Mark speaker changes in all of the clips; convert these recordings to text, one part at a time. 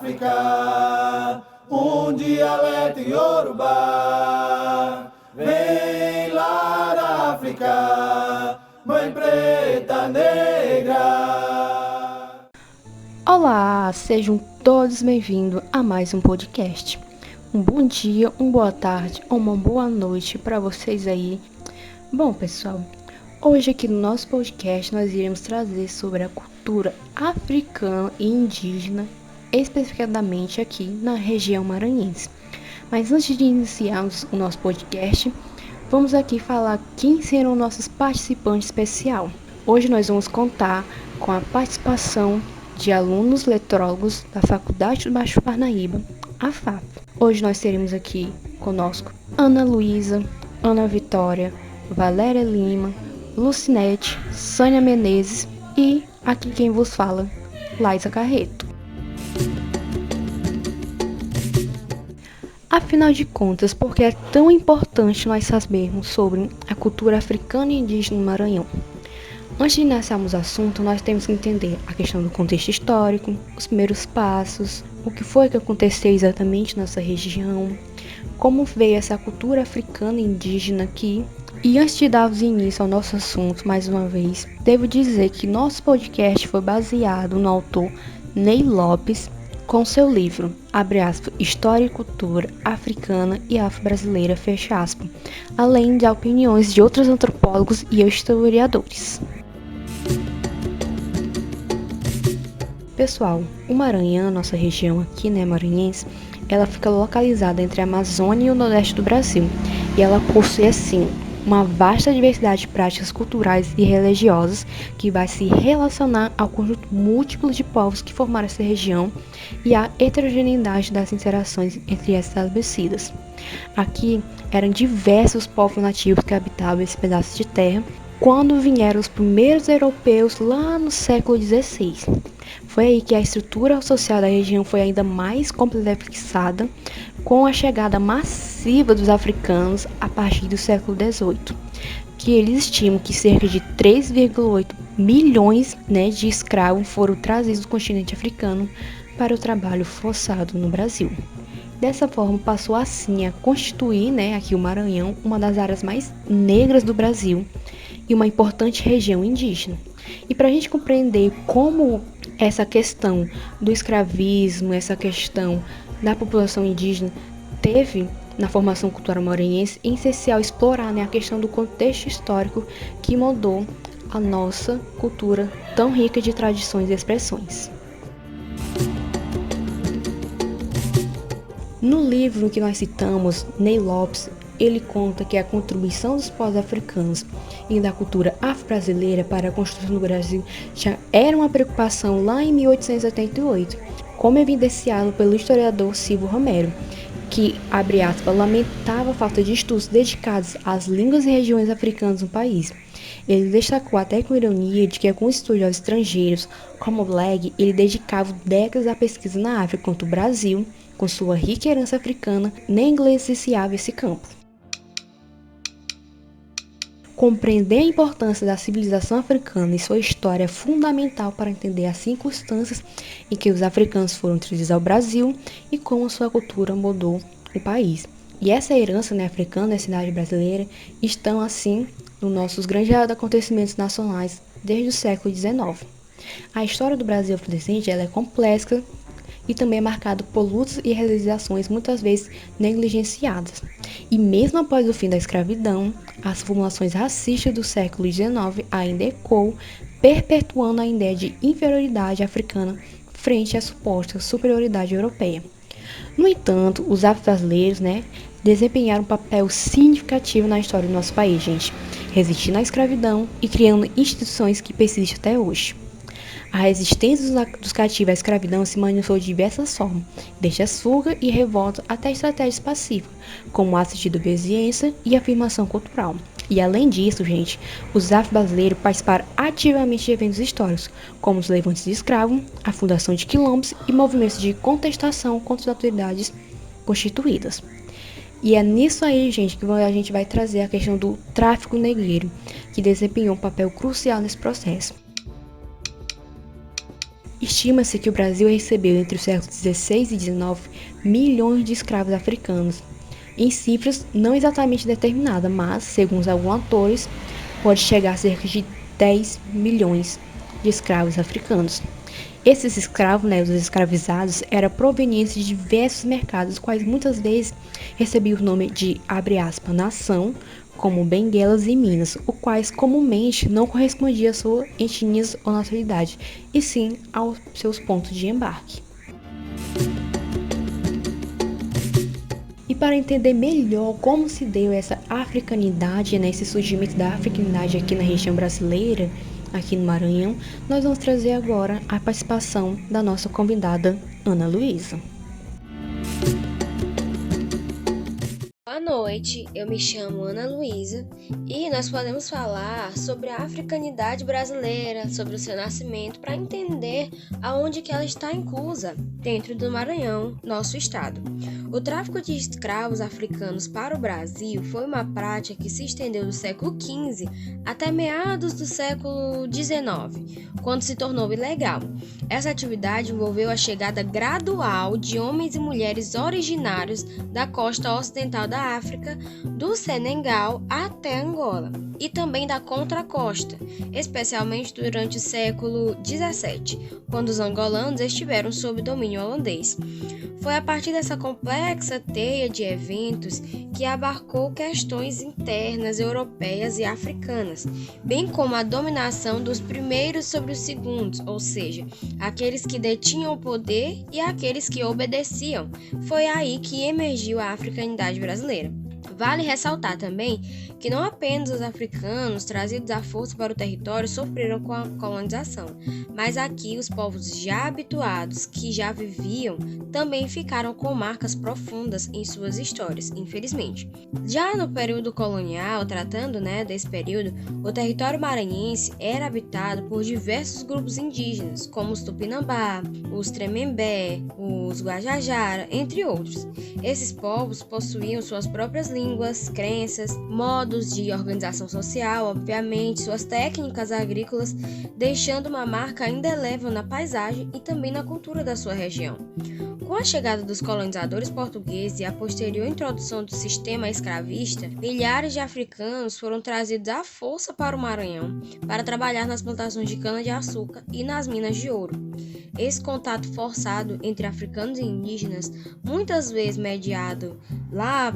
Speaker 1: África, um dialeto iorubá. Vem lá da África, mãe preta negra.
Speaker 2: Olá, sejam todos bem-vindos a mais um podcast. Um bom dia, uma boa tarde ou uma boa noite para vocês aí. Bom, pessoal, hoje aqui no nosso podcast nós iremos trazer sobre a cultura africana e indígena, especificadamente aqui na região maranhense. Mas antes de iniciarmos o nosso podcast, vamos aqui falar quem serão nossos participantes especial. Hoje nós vamos contar com a participação de alunos letrólogos da Faculdade do Baixo Parnaíba, a FAP. Hoje nós teremos aqui conosco Ana Luísa, Ana Vitória, Valéria Lima, Lucinete, Sânia Menezes e aqui quem vos fala, Laisa Carreto. Afinal de contas, por que é tão importante nós sabermos sobre a cultura africana e indígena no Maranhão? Antes de iniciarmos o assunto, nós temos que entender a questão do contexto histórico, os primeiros passos, o que foi que aconteceu exatamente nessa região, como veio essa cultura africana e indígena aqui. E antes de darmos início ao nosso assunto, mais uma vez, devo dizer que nosso podcast foi baseado no autor Ney Lopes, com seu livro, abre aspas, História e Cultura Africana e Afro-Brasileira, fecha aspas, além de opiniões de outros antropólogos e historiadores. Pessoal, o Maranhão, nossa região aqui, maranhense, ela fica localizada entre a Amazônia e o Nordeste do Brasil, e ela possui, assim, uma vasta diversidade de práticas culturais e religiosas que vai se relacionar ao conjunto múltiplo de povos que formaram essa região e à heterogeneidade das interações entre essas estabelecidas. Aqui eram diversos povos nativos que habitavam esse pedaço de terra quando vieram os primeiros europeus lá no século XVI. Foi aí que a estrutura social da região foi ainda mais complexada com a chegada massiva dos africanos a partir do século XVIII, que eles estimam que cerca de 3,8 milhões de escravos foram trazidos do continente africano para o trabalho forçado no Brasil. Dessa forma, passou assim a constituir aqui o Maranhão uma das áreas mais negras do Brasil e uma importante região indígena. E para a gente compreender como essa questão do escravismo, essa questão da população indígena teve na formação cultural maranhense, é essencial explorar a questão do contexto histórico que moldou a nossa cultura tão rica de tradições e expressões. No livro que nós citamos, Ney Lopes, ele conta que a contribuição dos povos africanos e da cultura afro-brasileira para a construção do Brasil já era uma preocupação lá em 1888, como evidenciado pelo historiador Silvio Romero, que, abre aspas, lamentava a falta de estudos dedicados às línguas e regiões africanas no país. Ele destacou até com ironia de que alguns estudiosos estrangeiros, como Bleg, ele dedicava décadas à pesquisa na África, enquanto o Brasil, com sua rica herança africana, nem negligenciava esse campo. Compreender a importância da civilização africana e sua história é fundamental para entender as circunstâncias em que os africanos foram trazidos ao Brasil e como sua cultura mudou o país. E essa herança africana e a cidade brasileira estão, assim, nos nossos grandes acontecimentos nacionais desde o século XIX. A história do Brasil afrodescendente é complexa e também é marcada por lutas e realizações muitas vezes negligenciadas. E mesmo após o fim da escravidão, as formulações racistas do século XIX ainda ecoam, perpetuando a ideia de inferioridade africana frente à suposta superioridade europeia. No entanto, os afro-brasileiros desempenharam um papel significativo na história do nosso país, resistindo à escravidão e criando instituições que persistem até hoje. A resistência dos cativos à escravidão se manifestou de diversas formas, desde a fuga e revolta até estratégias pacíficas, como atos de desobediência e afirmação cultural. E além disso, os afro-brasileiros participaram ativamente de eventos históricos, como os levantes de escravos, a fundação de quilombos e movimentos de contestação contra as autoridades constituídas. E é nisso aí, que a gente vai trazer a questão do tráfico negreiro, que desempenhou um papel crucial nesse processo. Estima-se que o Brasil recebeu entre os séculos XVI e XIX milhões de escravos africanos, em cifras não exatamente determinadas, mas, segundo alguns autores, pode chegar a cerca de 10 milhões de escravos africanos. Esses escravos, os escravizados, eram provenientes de diversos mercados, quais muitas vezes recebiam o nome de, abre aspas, nação, como Benguelas e Minas, os quais comumente não correspondiam às suas etnias ou nacionalidade, e sim aos seus pontos de embarque. E para entender melhor como se deu essa africanidade, esse surgimento da africanidade aqui na região brasileira, aqui no Maranhão, nós vamos trazer agora a participação da nossa convidada, Ana Luísa.
Speaker 3: Boa noite, eu me chamo Ana Luísa e nós podemos falar sobre a africanidade brasileira, sobre o seu nascimento, para entender aonde que ela está inclusa dentro do Maranhão, nosso estado. O tráfico de escravos africanos para o Brasil foi uma prática que se estendeu do século XV até meados do século XIX, quando se tornou ilegal. Essa atividade envolveu a chegada gradual de homens e mulheres originários da costa ocidental da África, do Senegal até Angola, e também da contracosta, especialmente durante o século XVII, quando os angolanos estiveram sob domínio holandês. Foi a partir dessa complexa teia de eventos que abarcou questões internas europeias e africanas, bem como a dominação dos primeiros sobre os segundos, ou seja, aqueles que detinham o poder e aqueles que obedeciam. Foi aí que emergiu a africanidade brasileira. Vale ressaltar também que não apenas os africanos trazidos à força para o território sofreram com a colonização, mas aqui os povos já habituados, que já viviam, também ficaram com marcas profundas em suas histórias, infelizmente. Já no período colonial, tratando desse período, o território maranhense era habitado por diversos grupos indígenas, como os Tupinambá, os Tremembé, os Guajajara, entre outros. Esses povos possuíam suas próprias línguas, crenças, modos de organização social, obviamente, suas técnicas agrícolas, deixando uma marca indelével na paisagem e também na cultura da sua região. Com a chegada dos colonizadores portugueses e a posterior introdução do sistema escravista, milhares de africanos foram trazidos à força para o Maranhão para trabalhar nas plantações de cana-de-açúcar e nas minas de ouro. Esse contato forçado entre africanos e indígenas, muitas vezes mediado lá,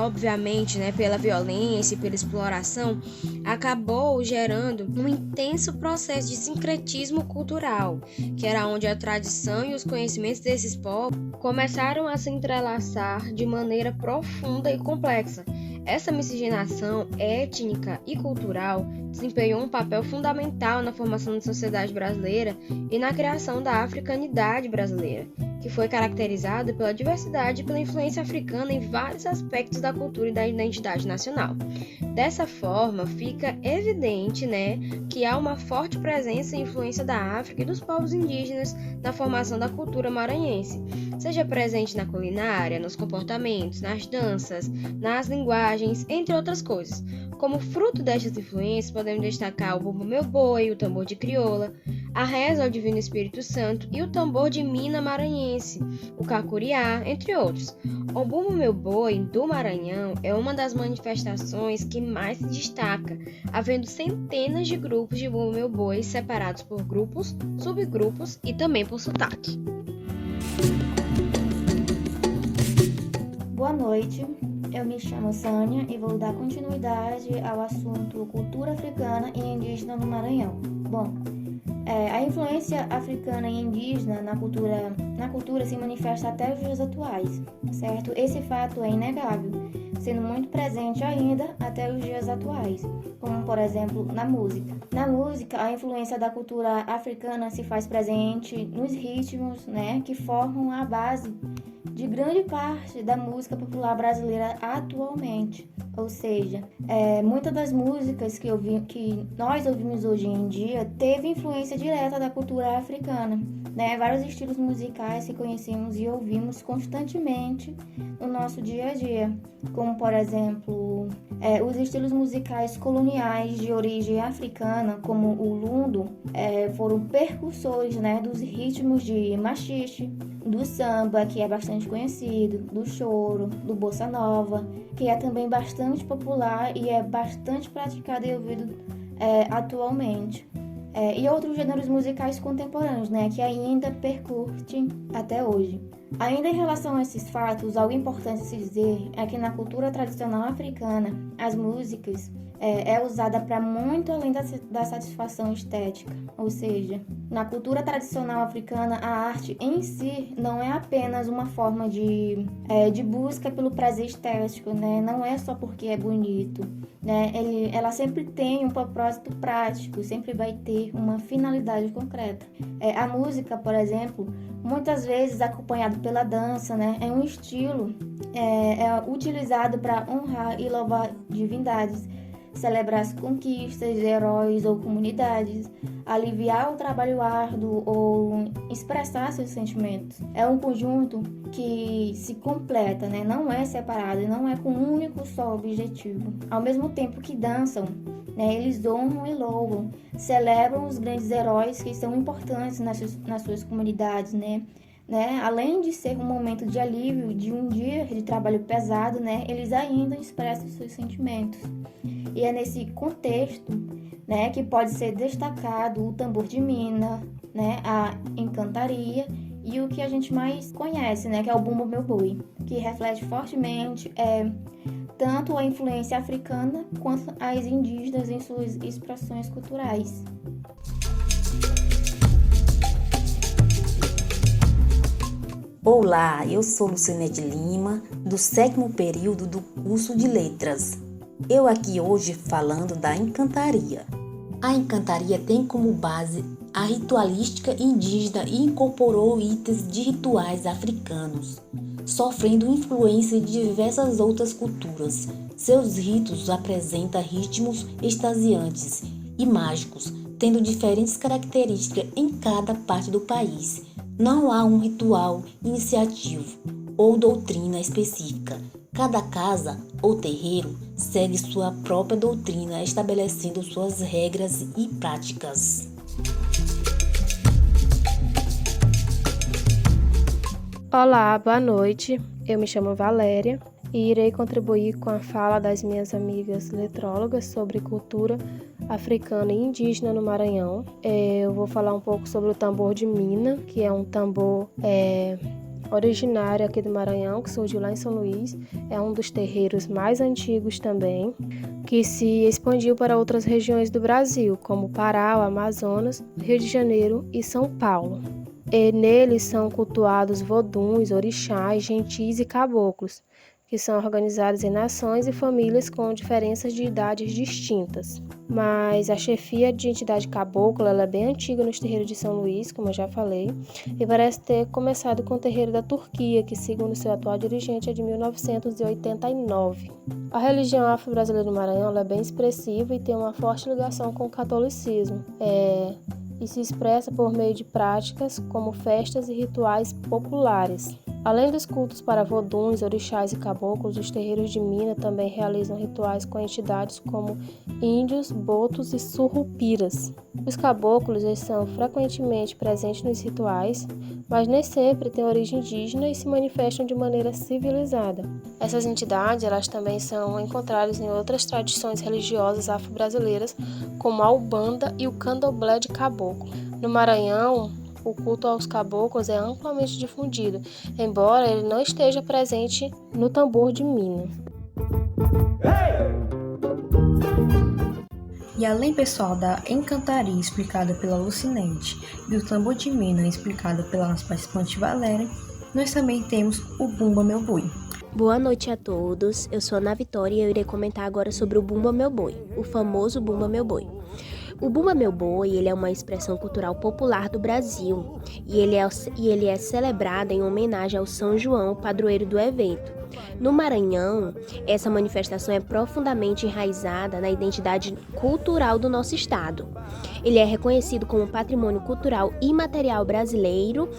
Speaker 3: obviamente, pela violência e pela exploração, acabou gerando um intenso processo de sincretismo cultural, que era onde a tradição e os conhecimentos desses povos começaram a se entrelaçar de maneira profunda e complexa. Essa miscigenação étnica e cultural desempenhou um papel fundamental na formação da sociedade brasileira e na criação da africanidade brasileira, que foi caracterizada pela diversidade e pela influência africana em vários aspectos da cultura e da identidade nacional. Dessa forma, fica evidente, que há uma forte presença e influência da África e dos povos indígenas na formação da cultura maranhense, seja presente na culinária, nos comportamentos, nas danças, nas linguagens, entre outras coisas. Como fruto destas influências, podemos destacar o bumbo meu boi, o tambor de crioula, a reza ao Divino Espírito Santo e o tambor de mina maranhense, o cacuriá, entre outros. O bumbo meu boi do Maranhão é uma das manifestações que mais se destaca, havendo centenas de grupos de bumbo meu boi separados por grupos, subgrupos e também por sotaque.
Speaker 4: Boa noite, eu me chamo Sânia e vou dar continuidade ao assunto cultura africana e indígena no Maranhão. Bom, a influência africana e indígena na cultura se manifesta até os dias atuais, certo? Esse fato é inegável, sendo muito presente ainda até os dias atuais, como por exemplo na música. Na música, a influência da cultura africana se faz presente nos ritmos, que formam a base de grande parte da música popular brasileira atualmente. Ou seja, muitas das músicas que nós ouvimos hoje em dia teve influência direta da cultura africana, né, vários estilos musicais que conhecemos e ouvimos constantemente no nosso dia a dia, como, por exemplo, os estilos musicais coloniais de origem africana, como o lundo, foram precursores, né, dos ritmos de machixe, do samba, que é bastante conhecido, do choro, do bossa nova, que é também bastante popular e é bastante praticado e ouvido atualmente. E outros gêneros musicais contemporâneos, né, que ainda percutem até hoje. Ainda em relação a esses fatos, algo importante a se dizer é que na cultura tradicional africana, as músicas é usada para muito além da satisfação estética. Ou seja, na cultura tradicional africana, a arte em si não é apenas uma forma de busca pelo prazer estético, né? Não é só porque é bonito, né? Ela sempre tem um propósito prático, sempre vai ter uma finalidade concreta. A música, por exemplo, muitas vezes acompanhado pela dança, né? É um estilo utilizado para honrar e louvar divindades, celebrar as conquistas de heróis ou comunidades, aliviar o trabalho árduo ou expressar seus sentimentos. É um conjunto que se completa, né? Não é separado, não é com um único só objetivo. Ao mesmo tempo que dançam, né, eles honram e louvam, celebram os grandes heróis que são importantes nas suas comunidades, né? Além de ser um momento de alívio de um dia de trabalho pesado, né, eles ainda expressam seus sentimentos. E é nesse contexto, né, que pode ser destacado o tambor de mina, né, a encantaria e o que a gente mais conhece, né, que é o bumbo meu boi, que reflete fortemente tanto a influência africana quanto as indígenas em suas expressões culturais.
Speaker 5: Olá, eu sou Lucinete Lima, do 7º período do curso de Letras. Eu aqui hoje falando da encantaria. A encantaria tem como base a ritualística indígena e incorporou itens de rituais africanos, sofrendo influência de diversas outras culturas. Seus ritos apresentam ritmos extasiantes e mágicos, tendo diferentes características em cada parte do país. Não há um ritual iniciativo ou doutrina específica. Cada casa ou terreiro segue sua própria doutrina, estabelecendo suas regras e práticas.
Speaker 6: Olá, boa noite. Eu me chamo Valéria e irei contribuir com a fala das minhas amigas letrólogas sobre cultura africana e indígena no Maranhão. Eu vou falar um pouco sobre o tambor de mina, que é um tambor originário aqui do Maranhão, que surgiu lá em São Luís. É um dos terreiros mais antigos também, que se expandiu para outras regiões do Brasil, como Pará, o Amazonas, Rio de Janeiro e São Paulo. E neles são cultuados voduns, orixás, gentis e caboclos, que são organizados em nações e famílias com diferenças de idades distintas. Mas a chefia de entidade cabocla ela é bem antiga nos terreiros de São Luís, como eu já falei, e parece ter começado com o terreiro da Turquia, que segundo seu atual dirigente é de 1989. A religião afro-brasileira do Maranhão ela é bem expressiva e tem uma forte ligação com o catolicismo. E se expressa por meio de práticas como festas e rituais populares. Além dos cultos para voduns, orixás e caboclos, os terreiros de mina também realizam rituais com entidades como índios, botos e surrupiras. Os caboclos eles são frequentemente presentes nos rituais, mas nem sempre têm origem indígena e se manifestam de maneira civilizada. Essas entidades elas também são encontradas em outras tradições religiosas afro-brasileiras, como a Umbanda e o Candomblé de Caboclo. No Maranhão, o culto aos caboclos é amplamente difundido, embora ele não esteja presente no tambor de mina.
Speaker 2: E além, pessoal, da encantaria explicada pela Lucinete e o tambor de mina explicado pela nossa participante Valéria, nós também temos o Bumba Meu Boi.
Speaker 7: Boa noite a todos, eu sou a Ana Vitória e eu irei comentar agora sobre o Bumba Meu Boi, o famoso Bumba Meu Boi. O Bumba Meu Boi ele é uma expressão cultural popular do Brasil e ele é celebrado em homenagem ao São João, padroeiro do evento. No Maranhão, essa manifestação é profundamente enraizada na identidade cultural do nosso estado. Ele é reconhecido como Patrimônio Cultural Imaterial Brasileiro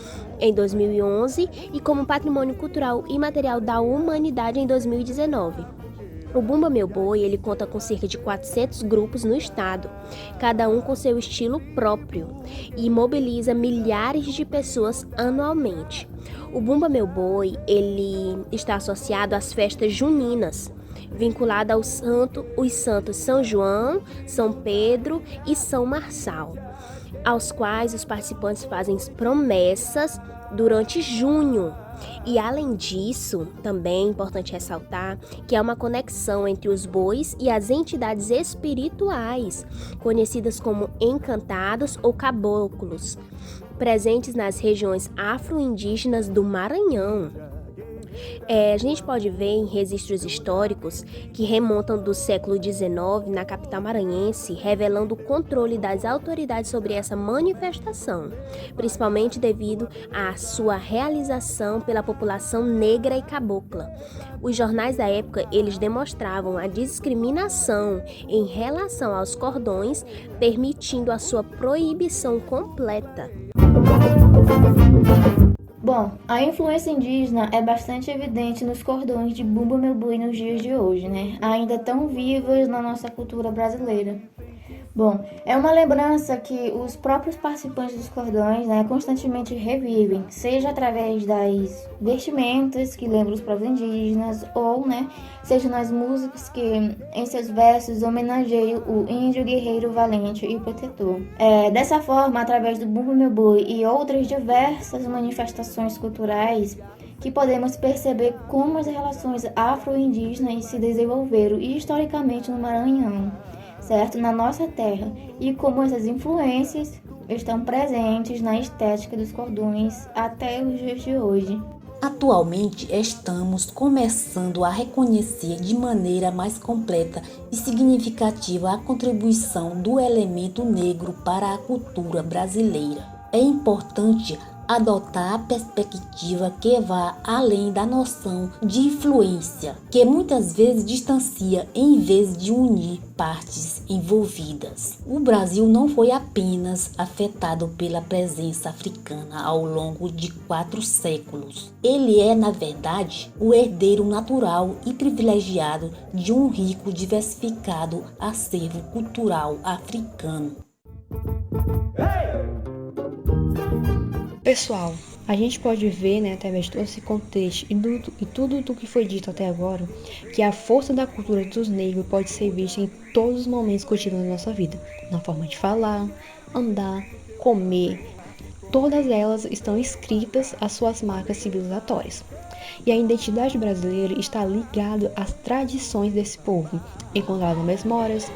Speaker 7: em 2011 e como Patrimônio Cultural Imaterial da Humanidade em 2019. O Bumba Meu Boi, ele conta com cerca de 400 grupos no estado, cada um com seu estilo próprio, e mobiliza milhares de pessoas anualmente. O Bumba Meu Boi, ele está associado às festas juninas, vinculado os santos São João, São Pedro e São Marçal, aos quais os participantes fazem promessas durante junho. E além disso, também é importante ressaltar que há uma conexão entre os bois e as entidades espirituais, conhecidas como encantados ou caboclos, presentes nas regiões afro-indígenas do Maranhão. A gente pode ver em registros históricos que remontam do século XIX na capital maranhense, revelando o controle das autoridades sobre essa manifestação, principalmente devido à sua realização pela população negra e cabocla. Os jornais da época, eles demonstravam a discriminação em relação aos cordões, permitindo a sua proibição completa.
Speaker 4: Bom, a influência indígena é bastante evidente nos cordões de Bumba Meu Boi nos dias de hoje, né? Ainda tão vivas na nossa cultura brasileira. Bom, é uma lembrança que os próprios participantes dos cordões, né, constantemente revivem, seja através das vestimentas que lembram os povos indígenas, ou, né, seja nas músicas que, em seus versos, homenageiam o índio guerreiro valente e protetor. Dessa forma, através do Bumba Meu Boi e outras diversas manifestações culturais, que podemos perceber como as relações afro-indígenas se desenvolveram historicamente no Maranhão, certo? Na nossa terra, e como essas influências estão presentes na estética dos cordões até os dias de hoje.
Speaker 5: Atualmente estamos começando a reconhecer de maneira mais completa e significativa a contribuição do elemento negro para a cultura brasileira. É importante adotar a perspectiva que vá além da noção de influência, que muitas vezes distancia em vez de unir partes envolvidas. O Brasil não foi apenas afetado pela presença africana ao longo de 4 séculos. Ele é, na verdade, o herdeiro natural e privilegiado de um rico e diversificado acervo cultural africano.
Speaker 2: Pessoal, a gente pode ver, né, através de todo esse contexto e tudo do que foi dito até agora, que a força da cultura dos negros pode ser vista em todos os momentos cotidianos da nossa vida, na forma de falar, andar, comer. Todas elas estão inscritas às suas marcas civilizatórias. E a identidade brasileira está ligada às tradições desse povo, encontradas nas memórias,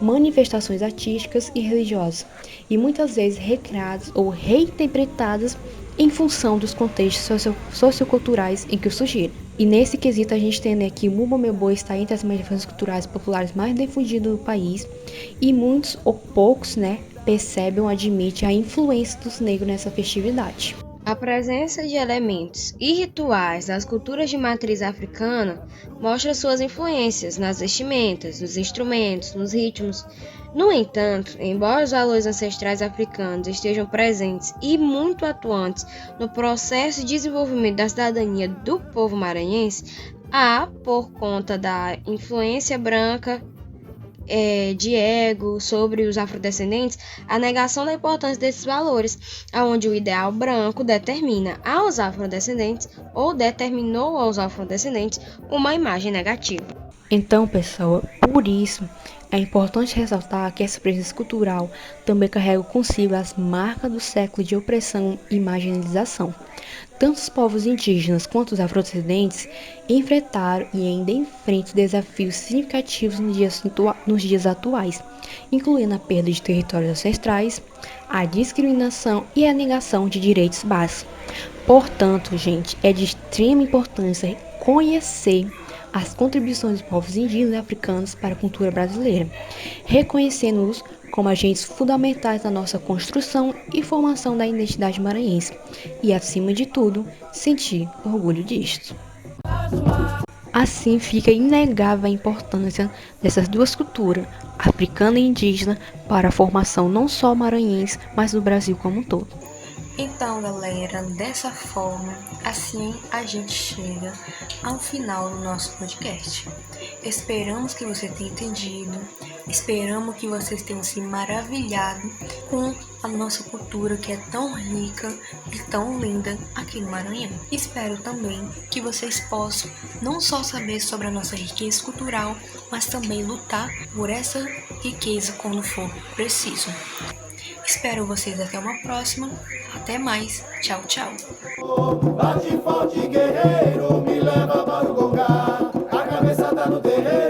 Speaker 2: manifestações artísticas e religiosas, e muitas vezes recriadas ou reinterpretadas em função dos contextos socioculturais em que surgiram. E nesse quesito a gente tem aqui o Bumba Meu Boi está entre as manifestações culturais populares mais difundidas do país, e muitos ou poucos, né, percebem ou admitem a influência dos negros nessa festividade.
Speaker 3: A presença de elementos e rituais das culturas de matriz africana mostra suas influências nas vestimentas, nos instrumentos, nos ritmos. No entanto, embora os valores ancestrais africanos estejam presentes e muito atuantes no processo de desenvolvimento da cidadania do povo maranhense, há, por conta da influência branca de ego sobre os afrodescendentes, a negação da importância desses valores, onde o ideal branco determina aos afrodescendentes ou determinou aos afrodescendentes uma imagem negativa.
Speaker 2: Então, pessoal, por isso é importante ressaltar que essa presença cultural também carrega consigo as marcas do século de opressão e marginalização. Tanto os povos indígenas quanto os afrodescendentes enfrentaram e ainda enfrentam desafios significativos nos dias atuais, incluindo a perda de territórios ancestrais, a discriminação e a negação de direitos básicos. Portanto, gente, é de extrema importância conhecer as contribuições dos povos indígenas e africanos para a cultura brasileira, reconhecendo-os como agentes fundamentais da nossa construção e formação da identidade maranhense, e, acima de tudo, sentir orgulho disto. Assim fica inegável a importância dessas duas culturas, africana e indígena, para a formação não só maranhense, mas do Brasil como um todo.
Speaker 5: Então, galera, dessa forma, assim a gente chega ao final do nosso podcast. Esperamos que você tenha entendido, esperamos que vocês tenham se maravilhado com a nossa cultura que é tão rica e tão linda aqui no Maranhão. Espero também que vocês possam não só saber sobre a nossa riqueza cultural, mas também lutar por essa riqueza quando for preciso. Espero vocês até uma próxima. Até mais. Tchau, tchau.
Speaker 1: Bate forte, guerreiro, me leva para o Gongá. A cabeça tá no terreiro.